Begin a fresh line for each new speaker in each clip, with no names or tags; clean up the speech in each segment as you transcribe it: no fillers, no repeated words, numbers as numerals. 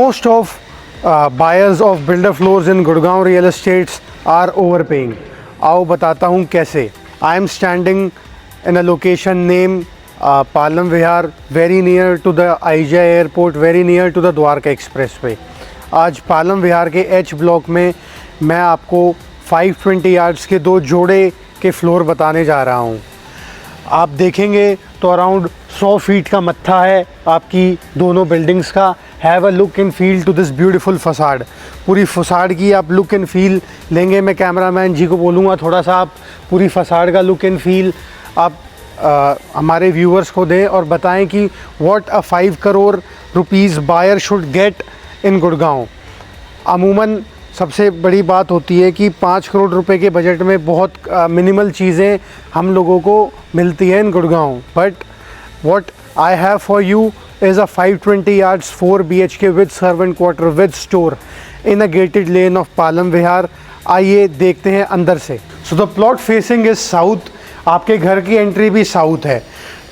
most of buyers of builder floors in Gurgaon real estates are overpaying. आओ बताता हूँ कैसे. I am standing in a location named Palam Vihar, very near to the IJI airport, very near to the Dwarka expressway. आज पालम विहार के H block में मैं आपको 520 yards के दो जोड़े के फ्लोर बताने जा रहा हूँ. आप देखेंगे तो अराउंड 100 फीट का मत्था है आपकी दोनों बिल्डिंग्स का. Have a look and feel to this beautiful facade. पूरी फसाड की आप लुक एंड फील लेंगे. मैं कैमरामैन जी को बोलूँगा थोड़ा सा आप पूरी फसाड का लुक एंड फील आप हमारे व्यूअर्स को दें और बताएं कि what a 5 crore rupees buyer should get in Gurgaon. अमूमन सबसे बड़ी बात होती है कि 5 करोड़ रुपए के बजट में बहुत मिनिमल चीज़ें हम लोगों को मिलती हैं in Gurgaon. But what I have for you is a 520 yards 4 BHK with servant quarter with store in a gated lane of Palam Vihar. आइए देखते हैं अंदर से. So the plot facing is south. आपके घर की एंट्री भी साउथ है.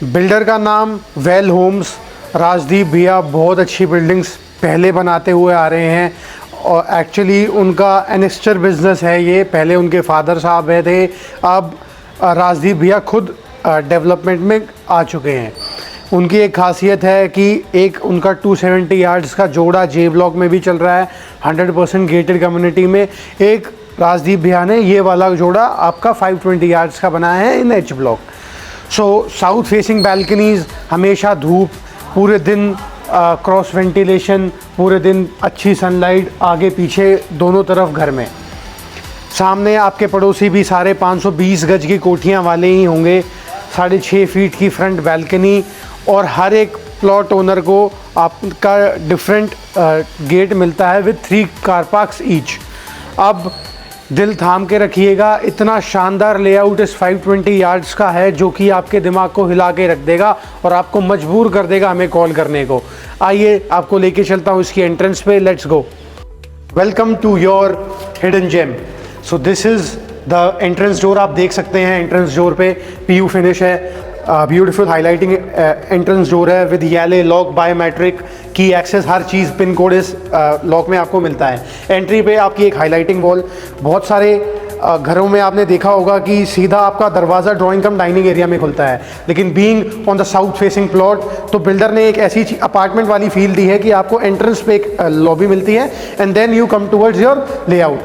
बिल्डर का नाम वेल होम्स. राजदीप भैया बहुत अच्छी बिल्डिंग्स पहले बनाते हुए आ रहे हैं और एक्चुअली उनका एनेस्टर बिज़नेस है ये. पहले उनके फादर साहब है थे, अब राजदीप भैया खुद डेवलपमेंट में आ चुके हैं. उनकी एक खासियत है कि एक उनका 270 यार्ड्स का जोड़ा जे ब्लॉक में भी चल रहा है 100% गेटेड कम्युनिटी में. एक राजदीप भैया ने ये वाला जोड़ा आपका 520 यार्ड्स का बनाया है in H block. So south facing balconies, हमेशा धूप, पूरे दिन क्रॉस वेंटिलेशन, पूरे दिन अच्छी सनलाइट आगे पीछे दोनों तरफ घर में. सामने आपके पड़ोसी भी सारे 520 गज की कोठियाँ वाले ही होंगे. 6.5 फीट की फ्रंट बैल्कनी और हर एक प्लॉट ओनर को आपका डिफरेंट गेट मिलता है विद 3 कार पार्क्स ईच. अब दिल थाम के रखिएगा, इतना शानदार लेआउट इस 520 यार्ड्स का है जो कि आपके दिमाग को हिला के रख देगा और आपको मजबूर कर देगा हमें कॉल करने को. आइए आपको लेके चलता हूँ इसकी एंट्रेंस पे. Let's go. Welcome to your hidden gem. So this is the entrance door. आप देख सकते हैं एंट्रेंस डोर पे PU फिनिश है. ब्यूटीफुल हाईलाइटिंग एंट्रेंस डोर है विद येले लॉक, बायोमेट्रिक की एक्सेस, हर चीज़ पिन कोड इस लॉक में आपको मिलता है. एंट्री पे आपकी एक हाईलाइटिंग वॉल. बहुत सारे घरों में आपने देखा होगा कि सीधा आपका दरवाज़ा ड्राइंग कम डाइनिंग एरिया में खुलता है, लेकिन being on the south facing plot तो बिल्डर ने एक ऐसी अपार्टमेंट वाली फील दी है कि आपको एंट्रेंस पे एक लॉबी मिलती है and then you come towards your layout.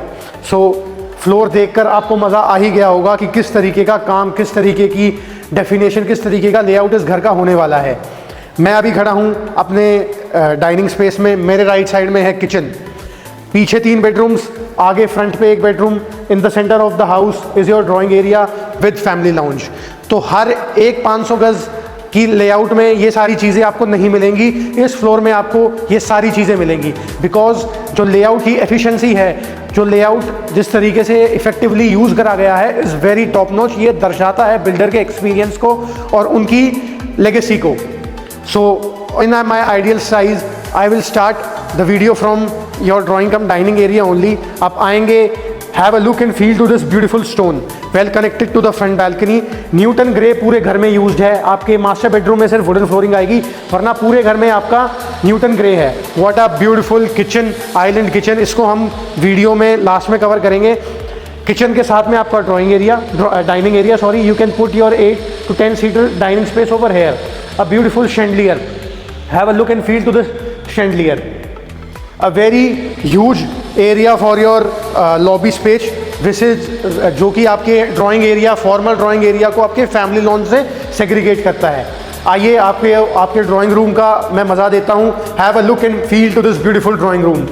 So floor देखकर आपको मज़ा आ ही गया होगा कि किस तरीके का काम, किस तरीके की डेफिनेशन, किस तरीके का लेआउट इस घर का होने वाला है. मैं अभी खड़ा हूँ अपने डाइनिंग स्पेस में. मेरे राइट साइड में है किचन, पीछे 3 बेडरूम्स, आगे फ्रंट पे 1 bedroom. In the centre of the house is your drawing area with family lounge. तो हर एक 500 गज की लेआउट में ये सारी चीज़ें आपको नहीं मिलेंगी. इस फ्लोर में आपको ये सारी चीज़ें मिलेंगी बिकॉज जो लेआउट की एफिशिएंसी है, जो लेआउट जिस तरीके से इफेक्टिवली यूज़ करा गया है इज़ वेरी टॉप नॉच. ये दर्शाता है बिल्डर के एक्सपीरियंस को और उनकी लेगेसी को. So in my ideal size I will start the video from your drawing cum dining area only. आप आएंगे, have a look and feel to this beautiful stone well connected to the front balcony. Newton grey पूरे घर में used है. आपके master bedroom में सिर्फ wooden flooring आएगी, वरना पूरे घर में आपका न्यूटन ग्रे है. What a beautiful kitchen, island kitchen. इसको हम वीडियो में लास्ट में कवर करेंगे. किचन के साथ में आपका drawing area, dining area sorry, you can put your 8 to 10 seater dining space over here. A beautiful chandelier. Have a look and feel to this chandelier. A very huge area for your lobby space. This is जो कि आपके drawing area, formal drawing area को आपके family lawn से segregate करता है. आइए आपके ड्राइंग रूम का मैं मज़ा देता हूँ. Have a look and feel to this beautiful drawing room.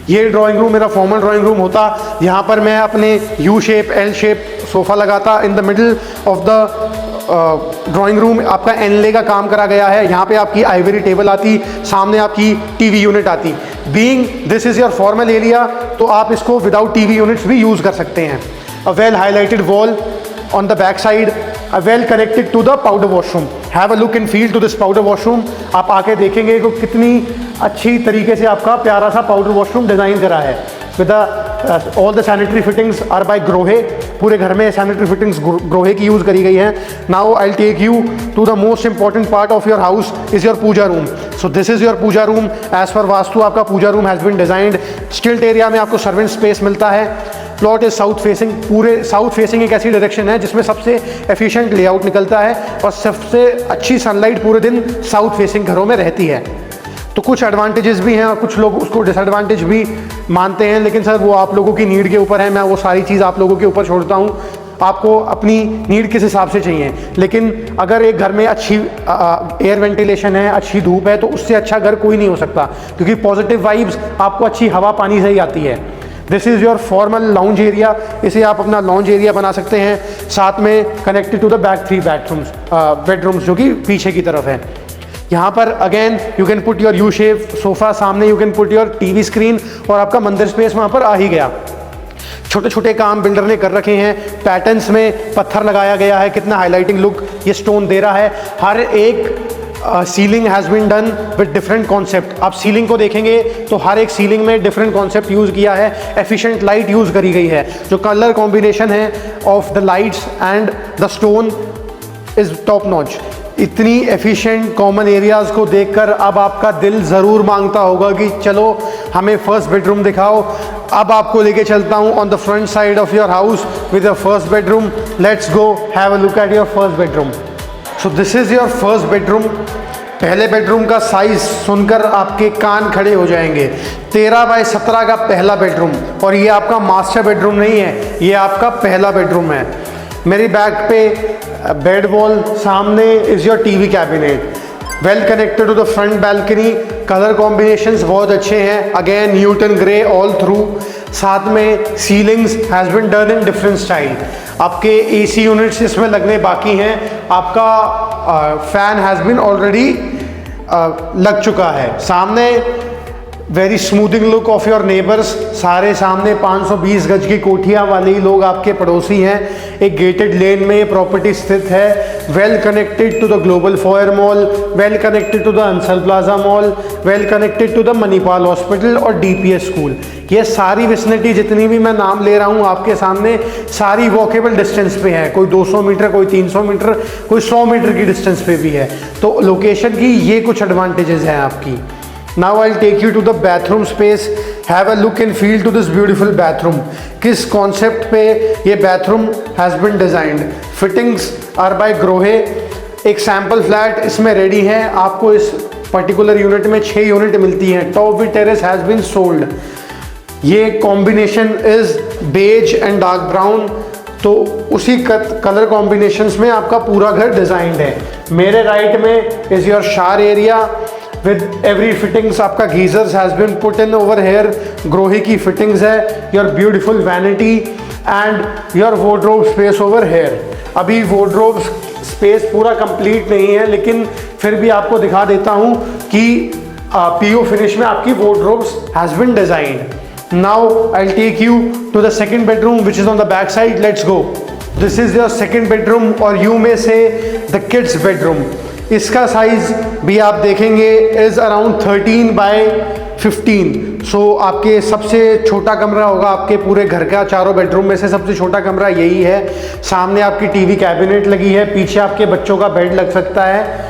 ये ड्राइंग रूम मेरा फॉर्मल ड्राइंग रूम होता. यहाँ पर मैं अपने U shape, L shape sofa लगाता. In the middle of the drawing room आपका एनले का काम करा गया है. यहाँ पे आपकी आइवरी टेबल आती, सामने आपकी टीवी यूनिट आती. Being this is your formal area तो आप इसको विदाउट टीवी यूनिट्स भी यूज़ कर सकते हैं. A well highlighted wall on the back side, a well connected to the powder washroom. Have a look and feel to this powder washroom. आप आके देखेंगे कि कितनी अच्छी तरीके से आपका प्यारा सा पाउडर वॉशरूम डिज़ाइन करा है. With all the sanitary fittings are by Grohe. पूरे घर में सैनिटरी फिटिंग्स ग्रोहे की यूज़ करी गई हैं. Now I take you to the most important part of your house is your puja room. So this is your puja room. As per vastu आपका puja room has been designed. Stilt area में आपको servant space मिलता है। Plot is south facing. पूरे south facing एक ऐसी direction है जिसमें सबसे एफिशिएंट लेआउट निकलता है और सबसे अच्छी सनलाइट पूरे दिन साउथ फेसिंग घरों में रहती है। तो कुछ एडवांटेजेस भी हैं और कुछ लोग उसको डिसएडवांटेज भी मानते हैं, लेकिन सर वो आप लोगों की नीड के ऊपर है। मैं वो सारी चीज़ आप लोगों के ऊपर छोड़ता हूँ, आपको अपनी नीड किस हिसाब से चाहिए। लेकिन अगर एक घर में अच्छी एयर वेंटिलेशन है, अच्छी धूप है, तो उससे अच्छा घर कोई नहीं हो सकता, क्योंकि पॉजिटिव वाइब्स आपको अच्छी हवा पानी से ही आती है। This is your formal lounge area. इसे आप अपना लाउंज एरिया बना सकते हैं, साथ में connected to the back 3 bedrooms जो कि पीछे की तरफ है। यहाँ पर again you can put your U shape sofa, सामने you can put your TV screen, और आपका मंदिर स्पेस वहाँ पर आ ही गया। छोटे छोटे काम बिल्डर ने कर रखे हैं। पैटर्न्स में पत्थर लगाया गया है, कितना हाईलाइटिंग लुक ये स्टोन दे रहा है। हर एक ceiling has been done with different concept. आप सीलिंग को देखेंगे तो हर एक सीलिंग में डिफरेंट कॉन्सेप्ट यूज़ किया है, एफिशिएंट लाइट यूज़ करी गई है। जो कलर कॉम्बिनेशन है of the lights and the stone is top notch. इतनी एफिशिएंट कॉमन एरियाज़ को देखकर अब आपका दिल ज़रूर मांगता होगा कि चलो हमें फर्स्ट बेडरूम दिखाओ। अब आपको लेके चलता हूँ on the front side of your house with your first bedroom. Let's go have a look at your first bedroom. So this is your first bedroom. पहले बेडरूम का साइज़ सुनकर आपके कान खड़े हो जाएंगे। 13 बाय 17 का पहला बेडरूम, और ये आपका मास्टर बेडरूम नहीं है, ये आपका पहला बेडरूम है। मेरी बैक पे बेड वॉल, सामने is your TV cabinet, well connected to the front balcony. Colour combinations बहुत अच्छे हैं, again Newton grey all through. साथ में ceilings has been done in different style. आपके एसी यूनिट्स इसमें लगने बाकी हैं। आपका फैन हैज़ बिन ऑलरेडी लग चुका है। सामने very smoothing look of your neighbours. सारे सामने 520 गज की कोठियाँ वाले लोग आपके पड़ोसी हैं। एक गेटेड लेन में ये प्रॉपर्टी स्थित है। Well connected to the global foyer mall, well connected to the Ansal plaza mall, well connected to the Manipal hospital और डीपीएस स्कूल। ये सारी विसिनिटी जितनी भी मैं नाम ले रहा हूँ आपके सामने, सारी वॉकेबल डिस्टेंस पे है। कोई 200 मीटर, कोई 300 मीटर, कोई 100 मीटर की डिस्टेंस पे भी है। तो लोकेशन की ये कुछ एडवांटेजेस हैं आपकी। Now I'll take you to the bathroom space. Have a look and feel to this beautiful bathroom. किस कॉन्सेप्ट पे ये bathroom has been designed. Fittings are by Grohe. एक सैम्पल फ्लैट इसमें रेडी है। आपको इस पर्टिकुलर यूनिट में 6 unit मिलती हैं। Top with terrace has been sold. ये combination is beige and dark brown, तो उसी कलर कॉम्बिनेशंस में आपका पूरा घर डिज़ाइंड है। मेरे राइट में is your shower area with every fittings। आपका geysers has been put in over here. Grohe की फिटिंग्स है। Your beautiful vanity and your wardrobe space over here. अभी वार्डरोब स्पेस पूरा कंप्लीट नहीं है, लेकिन फिर भी आपको दिखा देता हूँ कि पीओ फिनिश में आपकी wardrobes has been designed. Now I will take you to the second bedroom which is on the back side. Let's go. This is your second bedroom, or you may say the kids bedroom. इसका size भी आप देखेंगे is around 13 bye 15। सो आपके सबसे छोटा कमरा होगा आपके पूरे घर का। चारों बेडरूम में से सबसे छोटा कमरा यही है। सामने आपकी टीवी कैबिनेट लगी है, पीछे आपके बच्चों का बेड लग सकता है।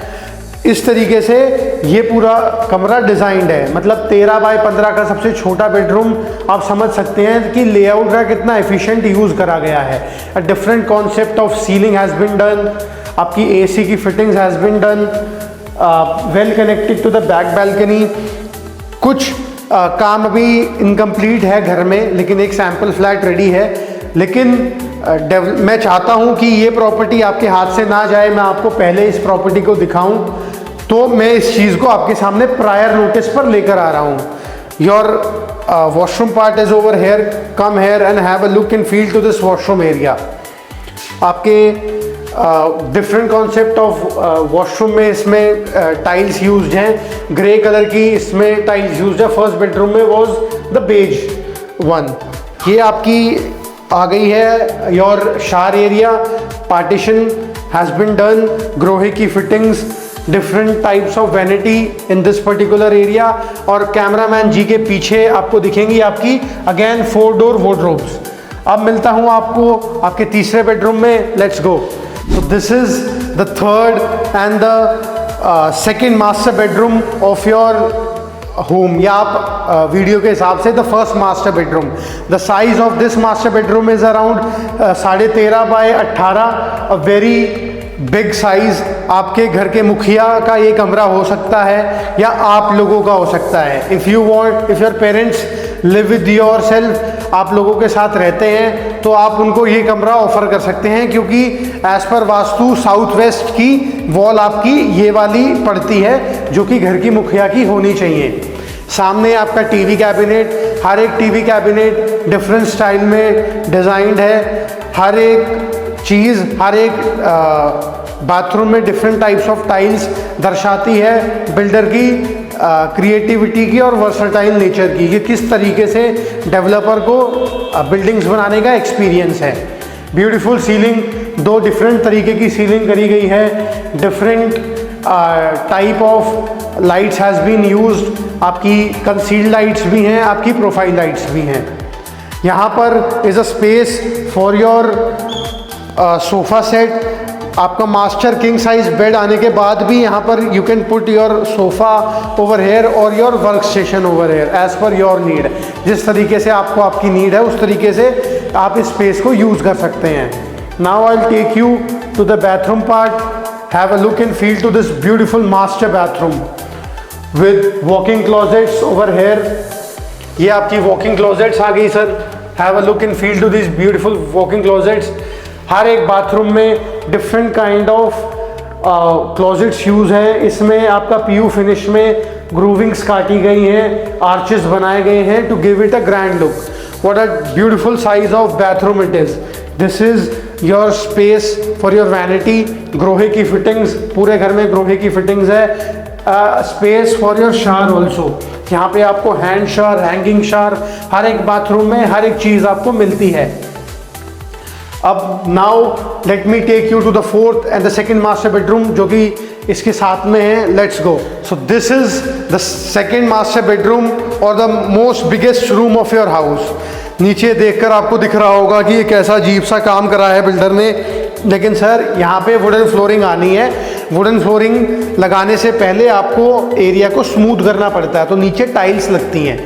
इस तरीके से ये पूरा कमरा डिज़ाइंड है। मतलब 13 बाय 15 का सबसे छोटा बेडरूम। आप समझ सकते हैं कि लेआउट का कितना एफिशिएंट यूज़ करा गया है। A different concept of ceiling has been done. आपकी एसी की fittings has been done, well connected to the back balcony. कुछ काम अभी इनकम्प्लीट है घर में, लेकिन एक सैम्पल फ्लैट रेडी है। लेकिन मैं चाहता हूँ कि ये प्रॉपर्टी आपके हाथ से ना जाए, मैं आपको पहले इस प्रॉपर्टी को दिखाऊं, तो मैं इस चीज़ को आपके सामने प्रायर नोटिस पर लेकर आ रहा हूँ। Your washroom part is over here. Come here and have a look and feel to this washroom area. आपके डिफरेंट कॉन्सेप्ट ऑफ वॉशरूम में इसमें टाइल्स यूज्ड हैं। ग्रे कलर की इसमें टाइल्स यूज्ड है। फर्स्ट बेडरूम में वॉज द बेज वन। ये आपकी आ गई है your shower area. Partition has been done. Grohe की fittings, different types of vanity in this particular area. और कैमरामैन जी के पीछे आपको दिखेंगी आपकी अगेन 4 डोर वार्डरोब्स। अब मिलता हूँ आपको आपके तीसरे बेडरूम में। Let's go. So this is the third and the second master bedroom of your home, या आप वीडियो के हिसाब से the first master bedroom. The size of this master bedroom is around 13.5 by 18, a very big size. आपके घर के मुखिया का ये कमरा हो सकता है या आप लोगों का हो सकता है। If you want, if your parents live with your self, आप लोगों के साथ रहते हैं, तो आप उनको ये कमरा ऑफर कर सकते हैं, क्योंकि as per vastu south west की वॉल आपकी ये वाली पड़ती है, जो कि घर की मुखिया की होनी चाहिए। सामने आपका टीवी कैबिनेट, हर एक टीवी कैबिनेट डिफरेंट स्टाइल में डिज़ाइंड है। हर एक चीज़, हर एक बाथरूम में डिफरेंट टाइप्स ऑफ टाइल्स दर्शाती है बिल्डर की क्रिएटिविटी की और वर्सटाइल नेचर की, कि किस तरीके से डेवलपर को बिल्डिंग्स बनाने का एक्सपीरियंस है। ब्यूटीफुल सीलिंग, 2 डिफरेंट तरीके की सीलिंग करी गई है। Different type of lights has been used. आपकी कंसील्ड लाइट्स भी हैं, आपकी प्रोफाइल लाइट्स भी हैं। यहाँ पर is a space for your sofa set. आपका मास्टर किंग साइज बेड आने के बाद भी यहाँ पर you can put your sofa over here और your work station over here as per your need. जिस तरीके से आपको आपकी नीड है उस तरीके से आप इस स्पेस को यूज़ कर सकते हैं। Now I will take you to the bathroom part. Have a look and feel to this beautiful master bathroom with walking closets over here. ये आपकी वॉकिंग क्लोजेट्स आ गई sir. Have a look and feel to this beautiful walking closets. हर एक bathroom में different kind of closets use है। इसमें आपका पीयू फिनिश में ग्रूविंग्स काटी गई हैं, आर्चेस बनाए गए हैं to give it a grand look. What a beautiful size of bathroom it is. This is your space for your vanity. Grohe की फिटिंग्स, पूरे घर में ग्रोहे की फिटिंग्स है। Space for your shower also. यहाँ पे आपको हैंड शावर, हैंगिंग शावर, हर एक बाथरूम में हर एक चीज़ आपको मिलती है। अब now let me take you to the fourth and the second master bedroom, जो कि इसके साथ में है। Let's go. So this is the second master bedroom और the most biggest room of your house. नीचे देखकर आपको दिख रहा होगा कि ये कैसा अजीब सा काम करा है बिल्डर ने, लेकिन सर यहाँ पे वुडन फ्लोरिंग आनी है। वुडन फ्लोरिंग लगाने से पहले आपको एरिया को स्मूथ करना पड़ता है, तो नीचे टाइल्स लगती हैं।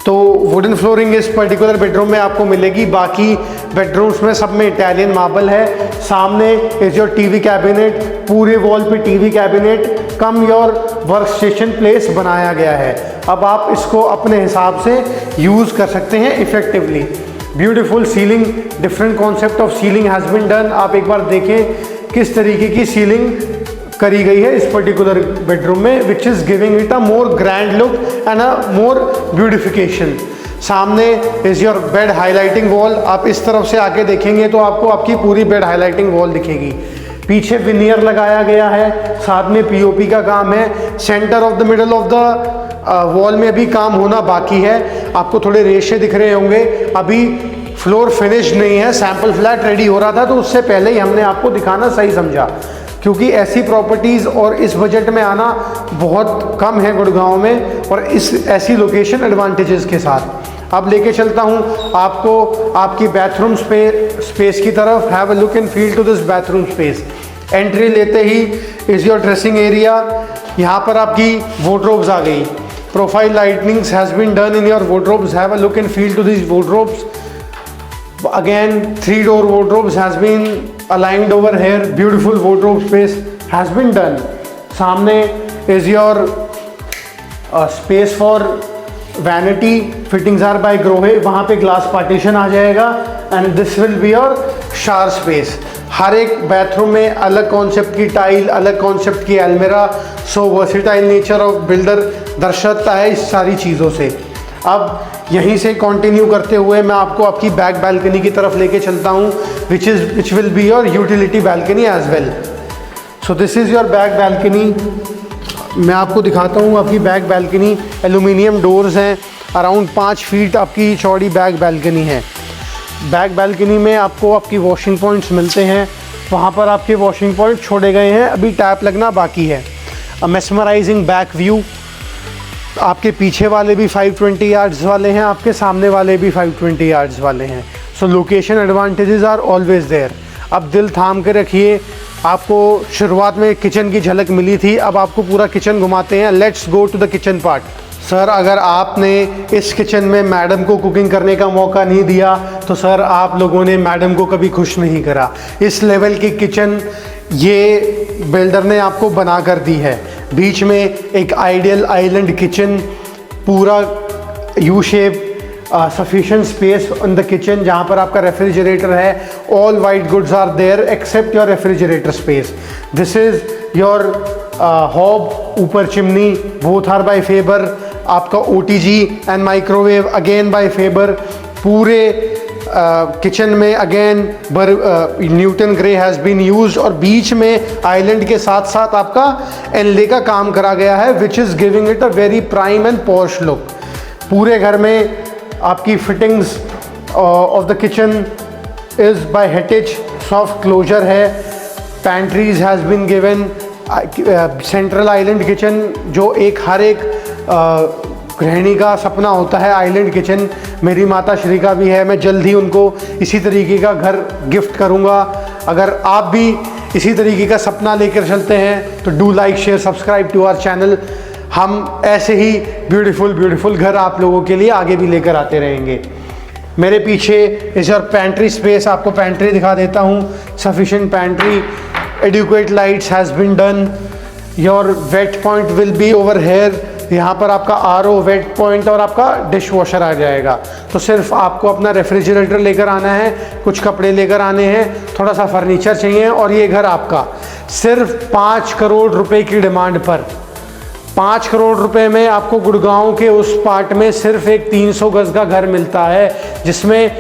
तो वुडन फ्लोरिंग इस पर्टिकुलर बेडरूम में आपको मिलेगी। बाकी बेडरूम्स में सब में इटालियन मार्बल है। सामने इज योर टीवी कैबिनेट, पूरे वॉल पे TV cabinet come your work station place बनाया गया है। अब आप इसको अपने हिसाब से यूज़ कर सकते हैं effectively. Beautiful ceiling, different concept of ceiling has been done. आप एक बार देखें किस तरीके की सीलिंग करी गई है इस पर्टिकुलर बेडरूम में, which is giving it a more grand look and a more beautification. सामने is your bed highlighting wall. आप इस तरफ से आके देखेंगे तो आपको आपकी पूरी बेड हाईलाइटिंग वॉल दिखेगी। पीछे विनियर लगाया गया है, साथ में पीओपी का काम है। Centre of the middle of the wall में भी काम होना बाकी है। आपको थोड़े रेशे दिख रहे होंगे, अभी फ्लोर फिनिश नहीं है, सैम्पल फ्लैट रेडी हो रहा था, तो उससे पहले ही हमने आपको दिखाना सही समझा, क्योंकि ऐसी प्रॉपर्टीज़ और इस बजट में आना बहुत कम है गुड़गांव में, और इस ऐसी लोकेशन एडवांटेजेस के साथ। अब लेके चलता हूँ आपको आपकी बाथरूम स्पेस की तरफ। Have a look and feel to this bathroom space. Entry लेते ही इज़ योर ड्रेसिंग एरिया। यहाँ पर आपकी वॉर्डरोब्स आ गई। Profile lightnings has been done in your wardrobes. Have a look and feel to this wardrobes. Again, 3-door wardrobes has been aligned over here. Beautiful wardrobe space has been done. सामने is your space for vanity. Fittings are by Grohe. वहाँ पे glass partition आ जाएगा and this will be your shower space. हर एक bathroom में अलग concept की tile, अलग concept की अलमीरा। So versatile nature of builder दर्शाता है इस सारी चीज़ों से। अब यहीं से कंटिन्यू करते हुए मैं आपको आपकी बैक बालकनी की तरफ लेके चलता हूँ, which will be your utility balcony as well. So this is your back balcony. मैं आपको दिखाता हूँ आपकी बैक बालकनी। एल्यूमिनियम डोर्स हैं, अराउंड 5 फीट आपकी चौड़ी बैक बालकनी है। बैक बालकनी में आपको आपकी वॉशिंग पॉइंट्स मिलते हैं। वहाँ पर आपके वॉशिंग पॉइंट छोड़े गए हैं, अभी टैप लगना बाकी है। अ मेस्मराइजिंग बैक व्यू। आपके पीछे वाले भी 520 यार्ड्स वाले हैं, आपके सामने वाले भी 520 यार्ड्स वाले हैं। So location advantages are always there. अब दिल थाम के रखिए, आपको शुरुआत में किचन की झलक मिली थी, अब आपको पूरा किचन घुमाते हैं। Let's go to the kitchen part. Sir, अगर आपने इस किचन में मैडम को कुकिंग करने का मौका नहीं दिया तो सर आप लोगों ने मैडम को कभी खुश नहीं करा। इस लेवल की किचन ये बिल्डर ने आपको बना कर दी है। बीच में एक आइडियल आइलैंड किचन, पूरा U shape, sufficient space in the kitchen, जहाँ पर आपका रेफ्रिजरेटर है। All white goods are there except your refrigerator space. This is your hob, ऊपर chimney, both are by Faber. आपका OTG and microwave again by Faber. पूरे kitchen में again Newton grey has been used, और बीच में island के साथ साथ आपका एनले का काम करा गया है, which is giving it a very prime and posh look. पूरे घर में आपकी fittings of the kitchen is by Hettich, soft closer है। Pantries has been given. Central island kitchen जो हर एक गृहिणी का सपना होता है, आइलैंड किचन। मेरी माता श्री का भी है। मैं जल्द ही उनको इसी तरीके का घर गिफ्ट करूंगा। अगर आप भी इसी तरीके का सपना लेकर चलते हैं तो do like, share, subscribe to our channel. हम ऐसे ही ब्यूटीफुल घर आप लोगों के लिए आगे भी लेकर आते रहेंगे। मेरे पीछे इज योर पैंट्री स्पेस। आपको पैंट्री दिखा देता हूँ। Sufficient pantry, adequate lights has been done. Your wet point will be over here. यहाँ पर आपका RO, वेट पॉइंट और आपका डिश वॉशर आ जाएगा। तो सिर्फ आपको अपना रेफ्रिजरेटर लेकर आना है, कुछ कपड़े लेकर आने हैं, थोड़ा सा फर्नीचर चाहिए, और ये घर आपका सिर्फ 5 करोड़ रुपए की डिमांड पर। 5 करोड़ रुपए में आपको गुड़गांव के उस पार्ट में सिर्फ एक 300 गज का घर मिलता है, जिसमें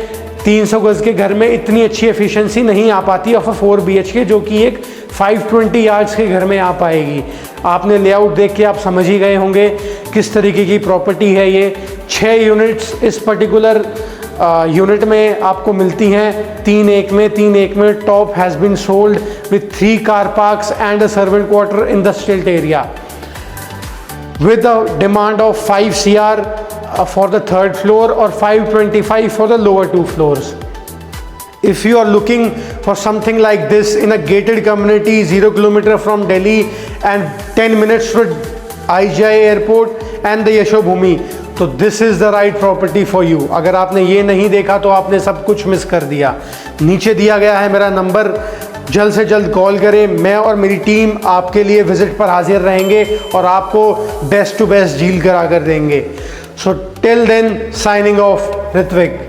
300 गज के घर में इतनी अच्छी एफिशिएंसी नहीं आ पाती ऑफ 4 BHK, जो कि एक 520 यार्ड्स के घर में आ पाएगी। आपने लेआउट देख के आप समझ ही गए होंगे किस तरीके की प्रॉपर्टी है ये। 6 यूनिट्स इस पर्टिकुलर यूनिट में आपको मिलती हैं, 3 एक में। Top has been sold with 3 car parks and a servant quarter in the stilt area with a demand of 5 CR for the 3rd floor or 525 for the lower 2 floors. If you are looking for something like this in a gated community 0 kilometer from Delhi and 10 minutes to IGI airport and the Yashobhumi, तो this is the right property for you. अगर आपने ये नहीं देखा तो आपने सब कुछ मिस कर दिया। नीचे दिया गया है मेरा नंबर, जल्द से जल्द कॉल करें। मैं और मेरी टीम आपके लिए विजिट पर हाजिर रहेंगे और आपको बेस्ट टू बेस्ट डील करा कर देंगे। So till then, signing off, Ritwik.